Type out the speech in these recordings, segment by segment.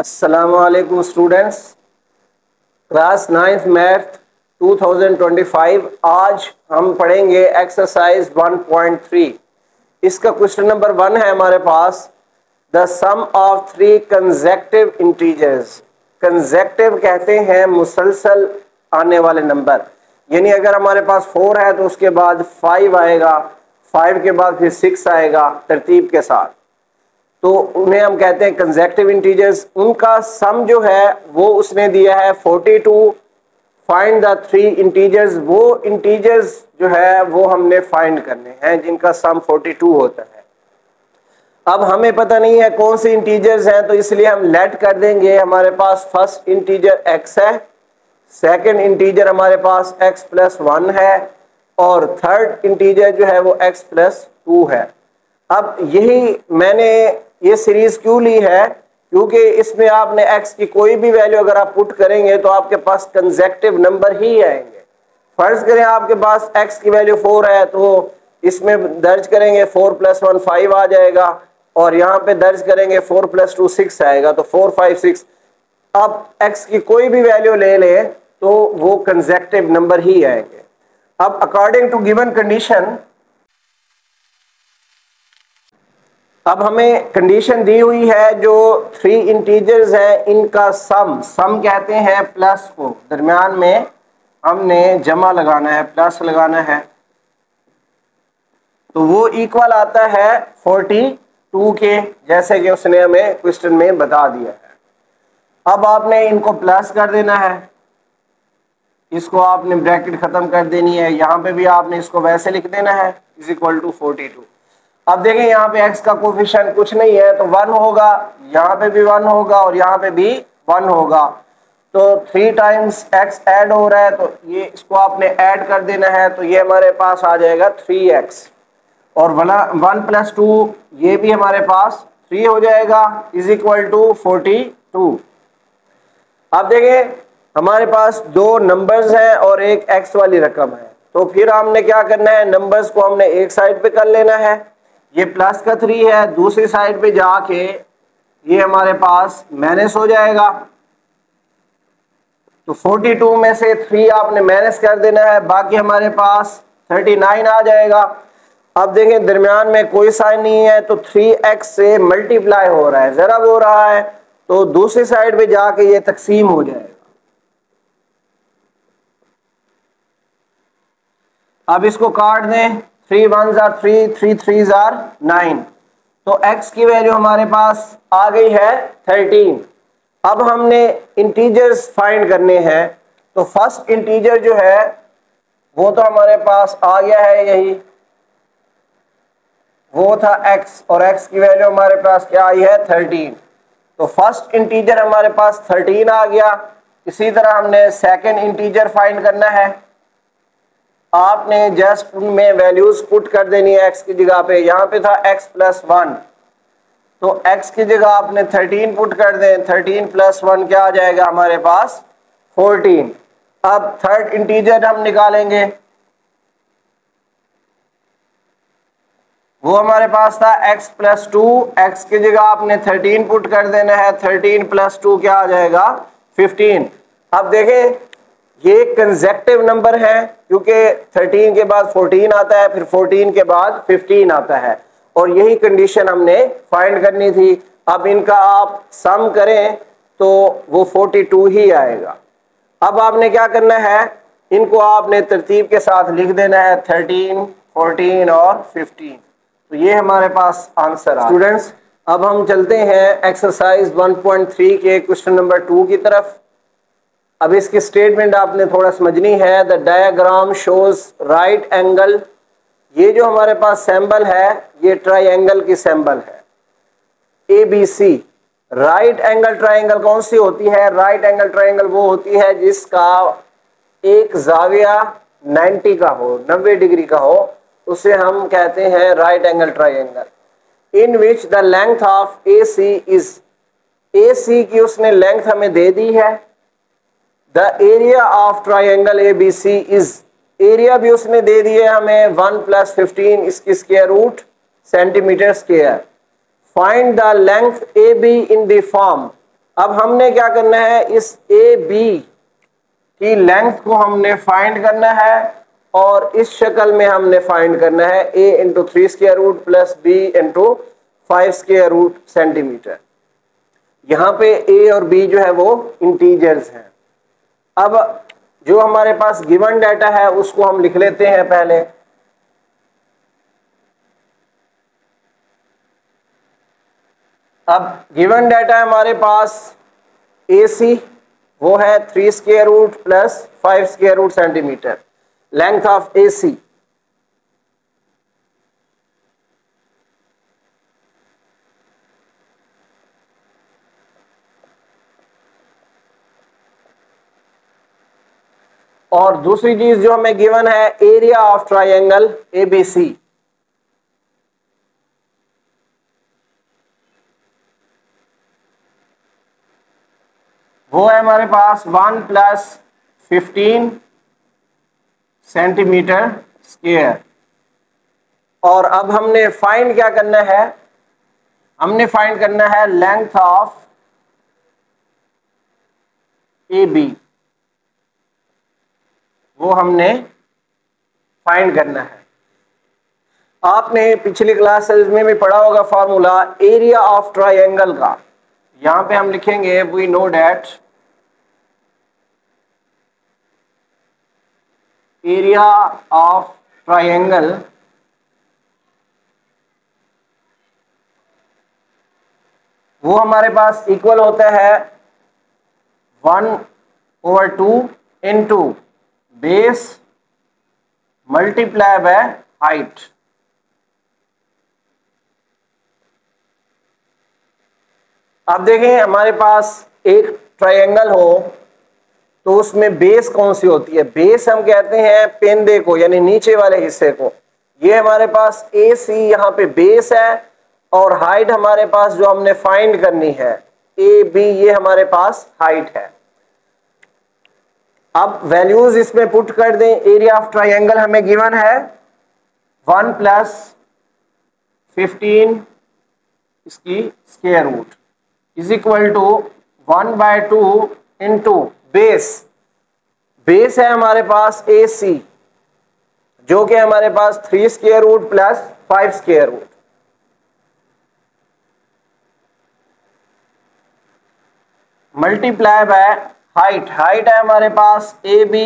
अस्सलामुअलैकुम students, class 9th math 2025। आज हम पढ़ेंगे एक्सरसाइज 1.3। इसका क्वेश्चन नंबर 1 है हमारे पास, the sum of 3 consecutive integers. Consecutive कहते हैं मुसलसल आने वाले नंबर, यानी अगर हमारे पास 4 है तो उसके बाद 5 आएगा, 5 के बाद फिर 6 आएगा तरतीब के साथ, तो उन्हें हम कहते हैं कंसेक्टिव इंटीजर्स। उनका सम जो है वो उसने दिया है 42। Find the 3 integers. वो इंटीजर्स जो है वो हमने फाइंड करने हैं जिनका सम 42 होता है। अब हमें पता नहीं है कौन से इंटीजर्स हैं, तो इसलिए हम लेट कर देंगे। हमारे पास फर्स्ट इंटीजर x है, सेकंड इंटीजर हमारे पास x प्लस 1 है और थर्ड इंटीजर जो है वो x प्लस 2 है। अब यही मैंने ये सीरीज क्यों ली है, क्योंकि इसमें आपने x की कोई भी वैल्यू अगर आप पुट करेंगे तो आपके पास कंसेक्टिव नंबर ही आएंगे। फर्ज करें आपके पास x की वैल्यू 4 है तो इसमें दर्ज करेंगे 4 प्लस 1 5 आ जाएगा, और यहाँ पे दर्ज करेंगे 4 प्लस 2 6 आएगा, तो 4 5 6। अब x की कोई भी वैल्यू ले लें तो वो कंसेक्टिव नंबर ही आएंगे। अब अकॉर्डिंग टू गिवन कंडीशन, अब हमें कंडीशन दी हुई है जो 3 इंटीजर्स हैं इनका सम कहते हैं प्लस को, दरमियान में हमने जमा लगाना है, प्लस लगाना है, तो वो इक्वल आता है 42 के, जैसे कि उसने हमें क्वेश्चन में बता दिया है। अब आपने इनको प्लस कर देना है, इसको आपने ब्रैकेट खत्म कर देनी है, यहाँ पे भी आपने इसको वैसे लिख देना है इज इक्वल टू 42। अब देखें यहाँ पे x का कोफिशिएंट कुछ नहीं है तो 1 होगा, यहाँ पे भी 1 होगा और यहाँ पे भी 1 होगा, तो 3 टाइम्स x ऐड हो रहा है तो ये इसको आपने ऐड कर देना है, तो ये हमारे पास आ जाएगा 3x, और 1 प्लस 2 ये भी हमारे पास 3 हो जाएगा इज इक्वल टू 42। अब देखें हमारे पास 2 नंबर्स हैं और एक x वाली रकम है, तो फिर हमने क्या करना है, नंबर्स को हमने एक साइड पे कर लेना है। ये प्लस का 3 है, दूसरी साइड पे जाके ये हमारे पास माइनस हो जाएगा, तो 42 में से 3 आपने माइनस कर देना है, बाकी हमारे पास 39 आ जाएगा। अब देखें दरमियान में कोई साइन नहीं है तो 3x से मल्टीप्लाई हो रहा है, ज़रब हो रहा है, तो दूसरी साइड पे जाके ये तकसीम हो जाएगा। अब इसको काट दें, 3 1s are 3, 3 3s are 9, तो x की वैल्यू हमारे पास आ गई है 13। अब हमने इंटीजर्स फाइंड करने हैं, तो फर्स्ट इंटीजर जो है वो तो हमारे पास आ गया है, यही वो था x, और x की वैल्यू हमारे पास क्या आई है 13, तो फर्स्ट इंटीजर हमारे पास 13 आ गया। इसी तरह हमने सेकंड इंटीजर फाइंड करना है, आपने जस्ट उनमें वैल्यूज पुट कर देनी है x की जगह पे। यहाँ पे था x प्लस 1, तो x की जगह आपने 13 पुट कर दें, 13 प्लस 1 क्या आ जाएगा हमारे पास 14। अब थर्ड इंटीजर हम निकालेंगे, वो हमारे पास था x प्लस 2, x की जगह आपने 13 पुट कर देना है, 13 प्लस 2 क्या आ जाएगा 15। अब देखें ये कंसेक्टिव नंबर है क्योंकि 13 के बाद 14 आता है, फिर 14 के बाद 15 आता है, और यही कंडीशन हमने फाइंड करनी थी। अब इनका आप सम करें तो वो 42 ही आएगा। अब आपने क्या करना है, इनको आपने तरतीब के साथ लिख देना है 13, 14 और 15, तो ये हमारे पास आंसर आ। स्टूडेंट्स अब हम चलते हैं एक्सरसाइज 1.3 के क्वेश्चन नंबर 2 की तरफ। अब इसकी स्टेटमेंट आपने थोड़ा समझनी है। The diagram shows right angle, ये जो हमारे पास सैम्बल है ये ट्राइंगल की सैम्बल है ABC। राइट एंगल ट्राइंगल कौन सी होती है, राइट एंगल ट्राइंगल वो होती है जिसका एक जाविया 90 का हो, 90 डिग्री का हो, उसे हम कहते हैं right angle triangle. In which the length of AC is, AC की उसने लेंथ हमें दे दी है। The area of triangle ABC is, area भी उसने दे दी है हमें 1 + 15 इसकी square root centimeter square. Find the length AB in the form, अब हमने क्या करना है, इस ए बी की लेंथ को हमने फाइंड करना है और इस शक्ल में हमने फाइंड करना है a into 3 square root plus b into 5 square root centimeter. यहाँ पे a और b जो है वो इंटीजर्स हैं। अब जो हमारे पास गिवन डाटा है उसको हम लिख लेते हैं पहले। अब गिवन डाटा हमारे पास AC वो है 3 square root plus 5 square root centimeter, length of AC। और दूसरी चीज जो हमें गिवन है, एरिया ऑफ ट्रायंगल ABC। वो है हमारे पास 1 प्लस 15 सेंटीमीटर स्क्वायर। और अब हमने फाइंड क्या करना है, हमने फाइंड करना है लेंथ ऑफ AB, वो हमने फाइंड करना है। आपने पिछली क्लासेस में भी पढ़ा होगा फॉर्मूला एरिया ऑफ ट्रायंगल का। यहां पे हम लिखेंगे we know that area of triangle वो हमारे पास इक्वल होता है 1/2 into base multiply by height. अब देखें, हमारे पास एक ट्रायंगल हो तो उसमें बेस कौन सी होती है, बेस हम कहते हैं पेंदे को, यानी नीचे वाले हिस्से को। ये हमारे पास AC यहाँ पे बेस है और हाइट हमारे पास जो हमने फाइंड करनी है AB, ये हमारे पास हाइट है। अब वैल्यूज इसमें पुट कर दें। एरिया ऑफ ट्रायंगल हमें गिवन है 1 प्लस 15 इसकी square root is equal to 1/2 into base. Base है हमारे पास AC जो कि हमारे पास 3 square root plus 5 square root, multiply by height. Height है हमारे पास AB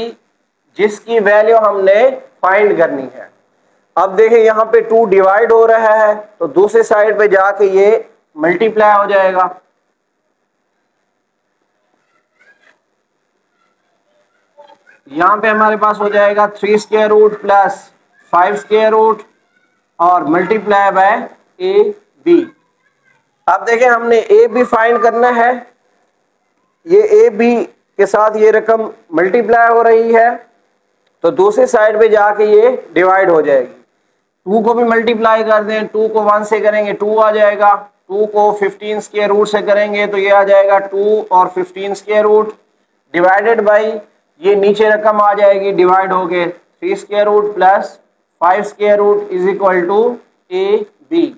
जिसकी वैल्यू हमने फाइंड करनी है। अब देखें यहाँ पे 2 डिवाइड हो रहा है तो दूसरे साइड पे जाके ये मल्टीप्लाई हो जाएगा। यहाँ पे हमारे पास हो जाएगा 3 square root plus 5 square root और मल्टीप्लाई बाय AB। अब देखें, हमने AB फाइंड करना है। ये AB के साथ ये रकम मल्टीप्लाई हो रही है तो दूसरी साइड पे जाके ये डिवाइड हो जाएगी। 2 को भी मल्टीप्लाई कर दें, 2 को 1 से करेंगे 2 आ जाएगा, 2 को 15 स्क्वायर रूट से करेंगे तो ये आ जाएगा 2 और 15 स्क्वायर रूट डिवाइडेड बाई ये नीचे रकम आ जाएगी डिवाइड हो गए 3 square root plus 5 square root is equal to AB।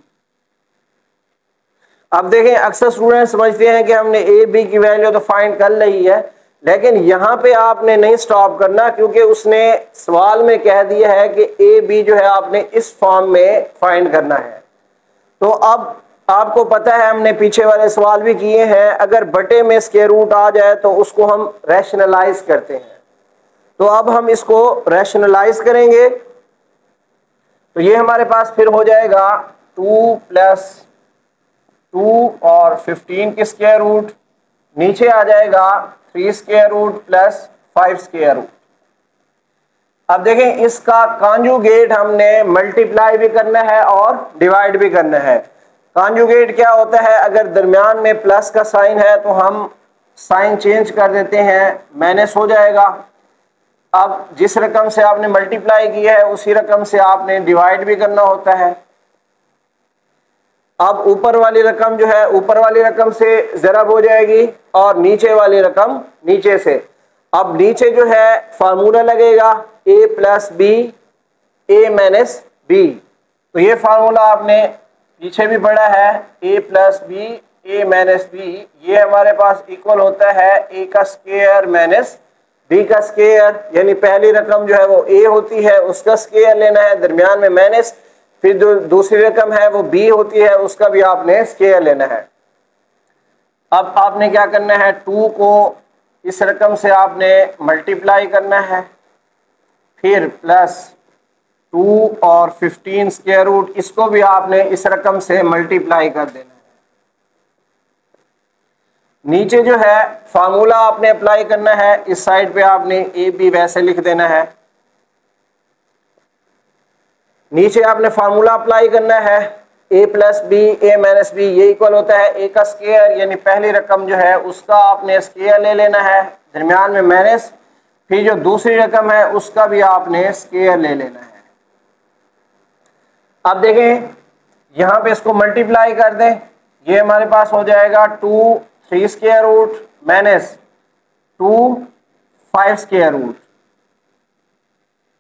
अब देखें, अक्सर स्टूडेंट समझते हैं कि हमने AB की वैल्यू तो फाइंड कर ली है, लेकिन यहाँ पे आपने नहीं स्टॉप करना क्योंकि उसने सवाल में कह दिया है कि AB जो है आपने इस फॉर्म में फाइंड करना है। तो अब आपको पता है, हमने पीछे वाले सवाल भी किए हैं, अगर बटे में स्क्वायर रूट आ जाए तो उसको हम रैशनलाइज करते हैं। तो अब हम इसको रैशनलाइज करेंगे तो ये हमारे पास फिर हो जाएगा 2 प्लस 2 और 15 की स्क्वायर रूट, नीचे आ जाएगा 3 square root plus 5 square root. अब देखें, इसका कॉन्जुगेट हमने मल्टीप्लाई भी करना है और डिवाइड भी करना है। कॉन्जुगेट क्या होता है, अगर दरमियान में प्लस का साइन है तो हम साइन चेंज कर देते हैं, माइनस हो जाएगा। अब जिस रकम से आपने मल्टीप्लाई किया है उसी रकम से आपने डिवाइड भी करना होता है। अब ऊपर वाली रकम जो है ऊपर वाली रकम से ज़रब हो जाएगी और नीचे वाली रकम नीचे से। अब नीचे जो है फार्मूला लगेगा A plus B A minus B। तो ये फार्मूला आपने पीछे भी पढ़ा है, A plus B A minus B, ये हमारे पास इक्वल होता है ए का स्क्वायर माइनस बी का स्क्वायर, यानी पहली रकम जो है वो ए होती है उसका स्क्वायर लेना है, दरमियान में माइनस, फिर जो दूसरी रकम है वो बी होती है उसका भी आपने स्क्वायर लेना है। अब आपने क्या करना है, 2 को इस रकम से आपने मल्टीप्लाई करना है, फिर प्लस 2 और 15 स्क्वायर रूट, इसको भी आपने इस रकम से मल्टीप्लाई कर देना है। नीचे जो है फार्मूला आपने अप्लाई करना है, इस साइड पे आपने ए बी वैसे लिख देना है। नीचे आपने फार्मूला अप्लाई करना है, ए प्लस बी ए माइनस बी ये इक्वल होता है ए का स्क्वायर, यानी पहली रकम जो है उसका आपने स्क्वायर ले लेना है, दरमियान में माइनस, फिर जो दूसरी रकम है उसका भी आपने स्क्वायर ले लेना है। अब देखें यहाँ पे इसको मल्टीप्लाई कर दें, ये हमारे पास हो जाएगा 2 3 square root minus 2 5 square root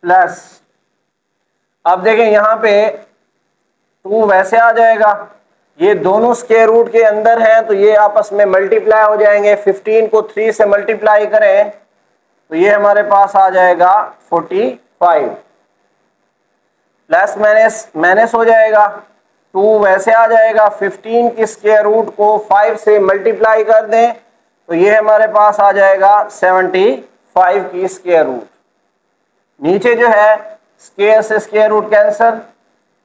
plus, अब देखें यहाँ पे 2 वैसे आ जाएगा, ये दोनों स्क्वायर रूट के अंदर हैं तो ये आपस में मल्टीप्लाई हो जाएंगे। 15 को 3 से मल्टीप्लाई करें तो ये हमारे पास आ जाएगा 45, प्लस माइनस माइनस हो जाएगा, 2 वैसे आ जाएगा, 15 की स्क्वायर रूट को 5 से मल्टीप्लाई कर दें तो ये हमारे पास आ जाएगा 75 की स्क्वायर रूट। नीचे जो है स्क्वायर से स्क्वायर रूट कैंसिल,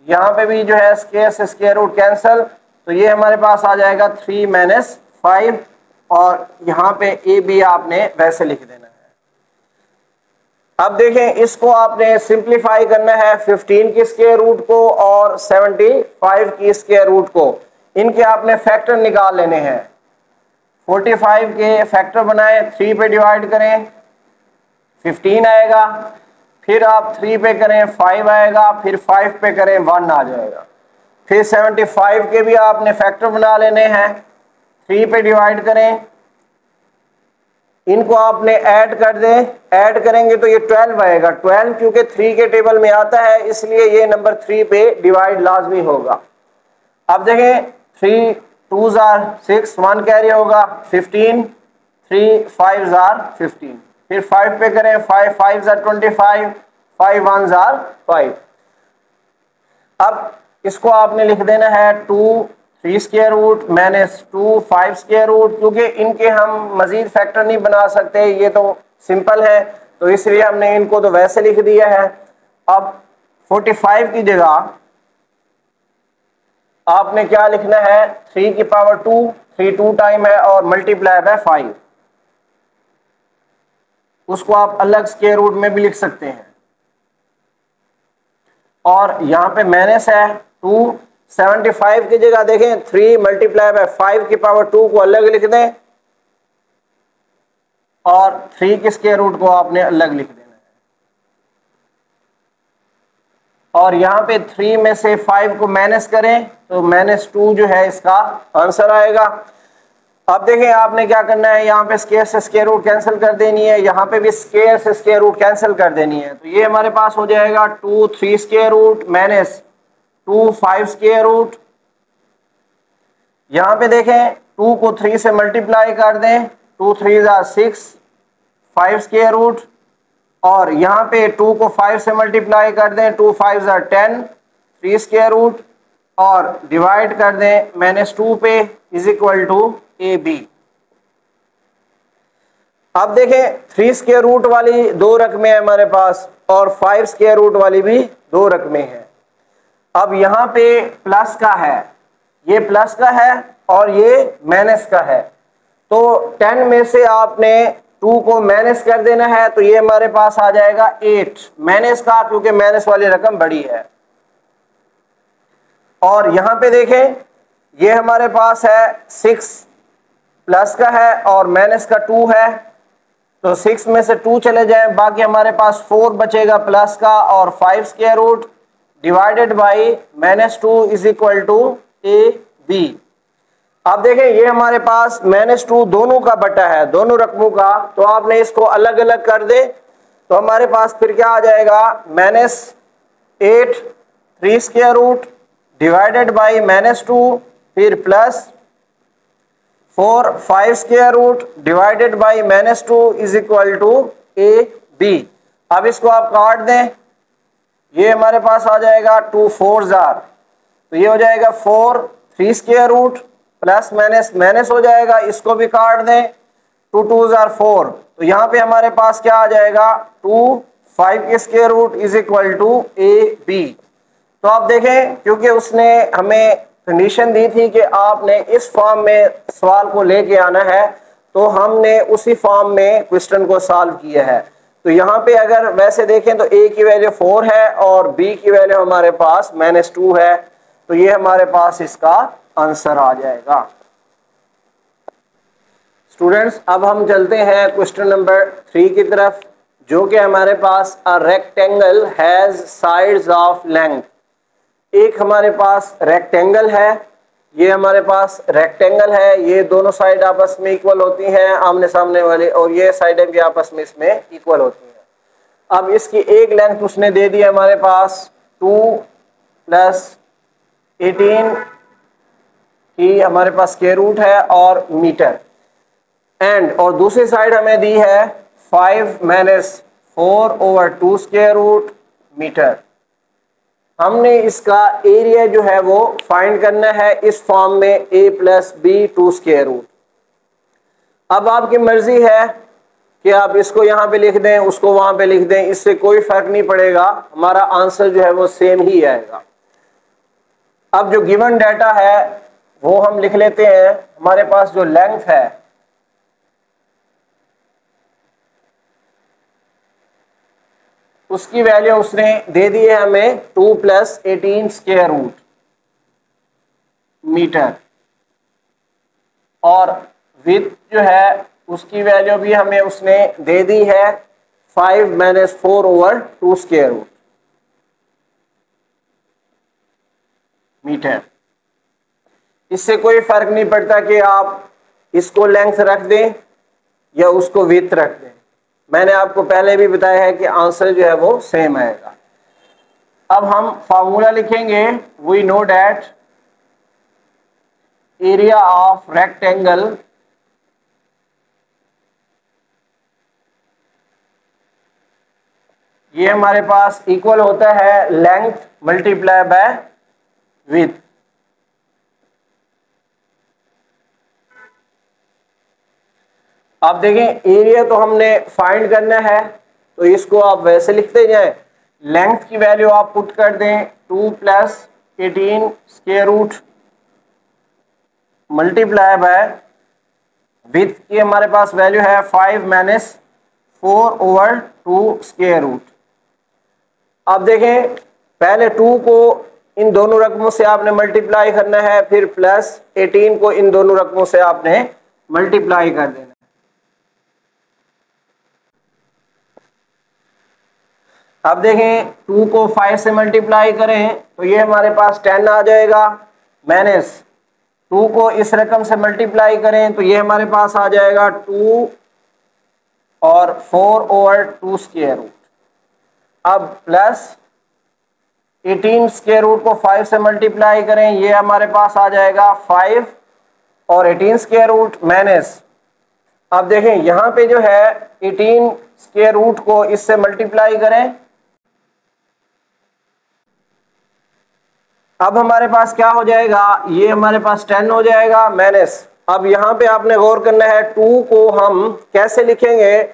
यहाँ पे भी जो है स्क्वायर से स्क्वायर रूट कैंसिल, तो ये हमारे पास आ जाएगा 3 माइनस 5, और यहाँ पे ए बी आपने वैसे लिख देना है। अब देखें इसको आपने सिंप्लीफाई करना है, 15 की स्क्वायर रूट को और 75 की स्क्वायर रूट को, इनके आपने फैक्टर निकाल लेने हैं। 45 के फैक्टर बनाएं, 3 पे डिवाइड करें 15 आएगा, फिर आप 3 पे करें 5 आएगा, फिर 5 पे करें 1 आ जाएगा, फिर 75 के भी आपने फैक्टर बना लेने हैं, 3 पे डिवाइड करें, इनको आपने ऐड कर दें, ऐड करेंगे तो ये 12 आएगा, 12 क्योंकि 3 के टेबल में आता है इसलिए ये नंबर 3 पे डिवाइड लाजमी होगा। अब देखें 3 2s are 6, 1 कैरी होगा 15, 3 5s are 15, फिर 5 पे करें 5 5s are 25, 5 1s are 5। अब इसको आपने लिख देना है 2 3 square root minus 2 5 square root, क्योंकि इनके हम मजीद फैक्टर नहीं बना सकते, ये तो सिंपल है तो इसलिए हमने इनको तो वैसे लिख दिया है। अब 45 की जगह आपने क्या लिखना है, 3 की पावर 2, 3 2 टाइम है और मल्टीप्लाई बाय 5, उसको आप अलग स्क्वायर रूट में भी लिख सकते हैं। और यहाँ पे माइनस है 2, 75 की जगह देखें 3 मल्टीप्लाई बाय 5 की पावर 2 को अलग लिख दें और 3 के स्क्वायर रूट को आपने अलग लिख देना है, और यहाँ पे 3 में से 5 को माइनस करें तो -2 जो है इसका आंसर आएगा। अब देखें आपने क्या करना है, यहाँ पे स्क्वायर से स्क्वायर रूट कैंसिल कर देनी है, यहाँ पे भी स्क्वायर से स्क्वायर रूट कैंसिल कर देनी है, तो ये हमारे पास हो जाएगा 2 3 square root minus 2 5 square root. यहाँ पे देखें 2 को 3 से मल्टीप्लाई कर दें, 2 3s are 6, 5 स्क्वायर रूट, और यहाँ पे 2 को 5 से मल्टीप्लाई कर दें, 2 5s are 10, 3 स्क्वायर रूट, और डिवाइड कर दें -2 पे is equal to A B. अब देखें 3 स्क्वायर रूट वाली 2 रकमें हैं हमारे पास और 5 स्क्वायर रूट वाली भी 2 रकमें हैं। अब यहाँ पे प्लस का है, ये प्लस का है और ये माइनस का है, तो 10 में से आपने 2 को माइनस कर देना है, तो ये हमारे पास आ जाएगा 8 माइनस का, क्योंकि माइनस वाली रकम बड़ी है। और यहाँ पे देखें ये हमारे पास है 6 प्लस का है और माइनस का 2 है, तो 6 में से 2 चले जाएं, बाकी हमारे पास 4 बचेगा प्लस का और 5 square root divided by -2 is equal to A B. अब देखें ये हमारे पास -2 दोनों का बटा है, दोनों रकमों का, तो आपने इसको अलग अलग कर दे तो हमारे पास फिर क्या आ जाएगा, -8 3 स्क्वायर रूट डिवाइडेड बाई -2 फिर plus 4 5 square root divided by -2 is equal to A B. अब इसको आप काट दें, ये हमारे पास आ जाएगा 2 4 जार, तो ये हो जाएगा 4 3 square root plus minus minus हो जाएगा, इसको भी काट दें, 2 2 जार 4, तो यहाँ पे हमारे पास क्या आ जाएगा 2 5 के square root is equal to A B. तो आप देखें, क्योंकि उसने हमें कंडीशन दी थी कि आपने इस फॉर्म में सवाल को लेके आना है, तो हमने उसी फॉर्म में क्वेश्चन को सॉल्व किया है। तो यहाँ पे अगर वैसे देखें तो a की वैल्यू 4 है और b की वैल्यू हमारे पास -2 है, तो ये हमारे पास इसका आंसर आ जाएगा। स्टूडेंट्स, अब हम चलते हैं क्वेश्चन नंबर 3 की तरफ, जो कि हमारे पास a rectangle has sides of length. एक हमारे पास रेक्टेंगल है, ये हमारे पास रेक्टेंगल है, ये दोनों साइड आपस में इक्वल होती हैं आमने सामने वाले, और ये साइडें भी आपस में इसमें इक्वल होती हैं। अब इसकी एक लेंथ उसने दे दी हमारे पास 2 + 18 की हमारे पास स्क्वायर रूट है और मीटर, एंड और दूसरी साइड हमें दी है 5 - 4/2 स्क्वायर रूट मीटर। हमने इसका एरिया जो है वो फाइंड करना है इस फॉर्म में a + b 2 स्क्वायर रूट। अब आपकी मर्जी है कि आप इसको यहाँ पे लिख दें, उसको वहाँ पे लिख दें, इससे कोई फर्क नहीं पड़ेगा, हमारा आंसर जो है वो सेम ही आएगा। अब जो गिवन डाटा है वो हम लिख लेते हैं। हमारे पास जो लेंथ है उसकी वैल्यू उसने दे दी है हमें 2 + 18 स्क्वायर रूट मीटर, और विड्थ जो है उसकी वैल्यू भी हमें उसने दे दी है 5 - 4/2 स्क्वायर रूट मीटर। इससे कोई फर्क नहीं पड़ता कि आप इसको लेंथ रख दें या उसको विड्थ रख दें, मैंने आपको पहले भी बताया है कि आंसर जो है वो सेम आएगा। अब हम फार्मूला लिखेंगे, we know that area of rectangle ये हमारे पास इक्वल होता है लेंथ मल्टीप्लाई बाय विड्थ। आप देखें, एरिया तो हमने फाइंड करना है, तो इसको आप वैसे लिखते जाएं, लेंथ की वैल्यू आप पुट कर दें 2 + 18 square root multiply by width की हमारे पास वैल्यू है 5 - 4/2 स्क्वायर रूट। अब देखें, पहले 2 को इन दोनों रकमों से आपने मल्टीप्लाई करना है, फिर +18 को इन दोनों रकमों से आपने मल्टीप्लाई कर देना। अब देखें, 2 को 5 से मल्टीप्लाई करें तो ये हमारे पास 10 आ जाएगा, माइनस 2 को इस रकम से मल्टीप्लाई करें तो ये हमारे पास आ जाएगा 2 और 4/2 स्क्वायर रूट। अब प्लस 18 स्क्वायर रूट को 5 से मल्टीप्लाई करें, ये हमारे पास आ जाएगा 5 और 18 स्क्वायर रूट माइनस, अब देखें यहाँ पे जो है 18 स्क्वायर रूट को इससे मल्टीप्लाई करें, अब हमारे पास क्या हो जाएगा, ये हमारे पास 10 हो जाएगा माइनस। अब यहाँ पे आपने गौर करना है, 2 को हम कैसे लिखेंगे,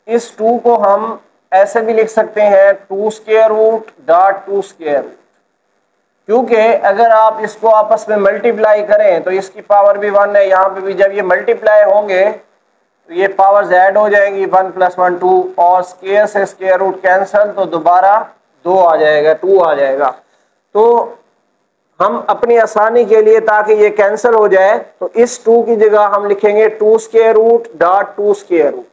इस 2 को हम ऐसे भी लिख सकते हैं 2 square root dot 2 square root, क्योंकि अगर आप इसको आपस में मल्टीप्लाई करें तो इसकी पावर भी 1 है, यहाँ पे भी जब ये मल्टीप्लाई होंगे तो ये पावर्स ऐड हो जाएंगी, 1 + 1 2, और स्क्वायर से स्क्वायर रूट कैंसिल, तो दोबारा 2 आ जाएगा, 2 आ जाएगा। तो हम अपनी आसानी के लिए, ताकि ये कैंसिल हो जाए, तो इस 2 की जगह हम लिखेंगे 2 square root dot 2 square root,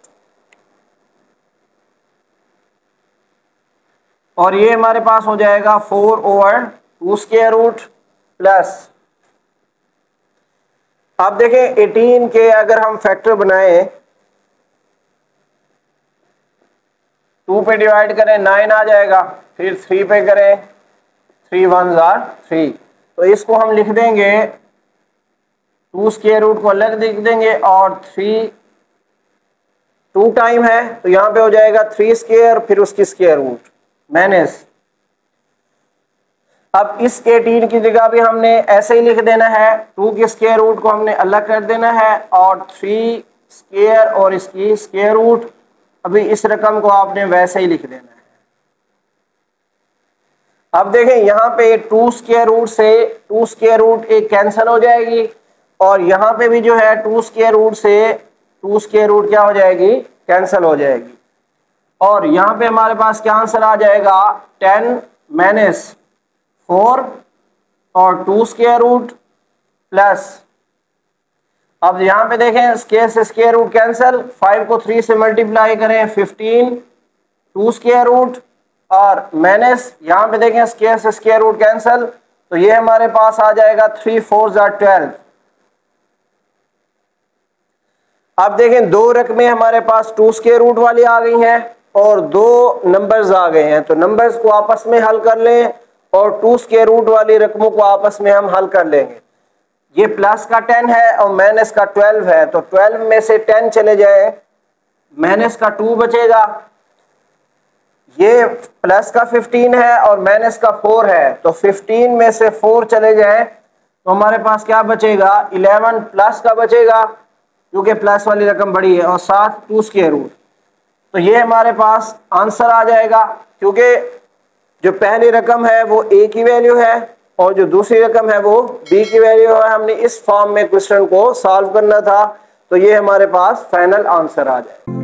और ये हमारे पास हो जाएगा 4/2 स्क्वायर रूट प्लस, अब देखें 18 के अगर हम फैक्टर बनाएं, 2 पे डिवाइड करें 9 आ जाएगा, फिर 3 पे करें 3 1s are 3, तो इसको हम लिख देंगे 2 स्क्वायर रूट को अलग लिख देंगे और 3 2 टाइम है तो यहाँ पे हो जाएगा 3 स्क्वायर फिर उसकी स्क्वायर रूट माइनस। अब इस 18 की जगह भी हमने ऐसे ही लिख देना है, 2 के स्क्वायर रूट को हमने अलग कर देना है और 3 स्क्वायर और इसकी स्क्वायर रूट। अभी इस रकम को आपने वैसे ही लिख देना है। अब देखें यहाँ पे 2 स्क्वायर रूट से 2 स्क्वायर रूट एक कैंसिल हो जाएगी और यहाँ पे भी जो है 2 स्क्वायर रूट से 2 स्क्वायर रूट क्या हो जाएगी, कैंसिल हो जाएगी। और यहाँ पे हमारे पास क्या आंसर आ जाएगा, 10 माइनस 4 और 2 स्क्वायर रूट प्लस, अब यहाँ पे देखें स्क्वायर से स्क्वायर रूट कैंसिल, 5 को 3 से मल्टीप्लाई करें 15, 2 स्क्वायर रूट और माइनस यहाँ पे देखें स्क्वायर से स्क्वायर रूट कैंसिल, तो ये हमारे पास आ जाएगा 3 4 12। अब देखें दो रकमें हमारे पास 2 स्क्वायर रूट वाली आ गई हैं और 2 नंबर्स आ गए हैं, तो नंबर्स को आपस में हल कर लें और 2 स्क्वायर रूट वाली रकमों को आपस में हम हल कर लेंगे। ये प्लस का 10 है और माइनस का 12 है, तो 12 में से 10 चले जाए, माइनस का 2 बचेगा। ये प्लस का 15 है और माइनस का 4 है, तो 15 में से 4 चले जाए तो हमारे पास क्या बचेगा, 11 प्लस का बचेगा क्योंकि प्लस वाली रकम बड़ी है और साथ 2 स्क्वायर रूट। तो ये हमारे पास आंसर आ जाएगा क्योंकि जो पहली रकम है वो a की वैल्यू है और जो दूसरी रकम है वो b की वैल्यू है। हमने इस फॉर्म में क्वेश्चन को सॉल्व करना था, तो ये हमारे पास फाइनल आंसर आ जाए।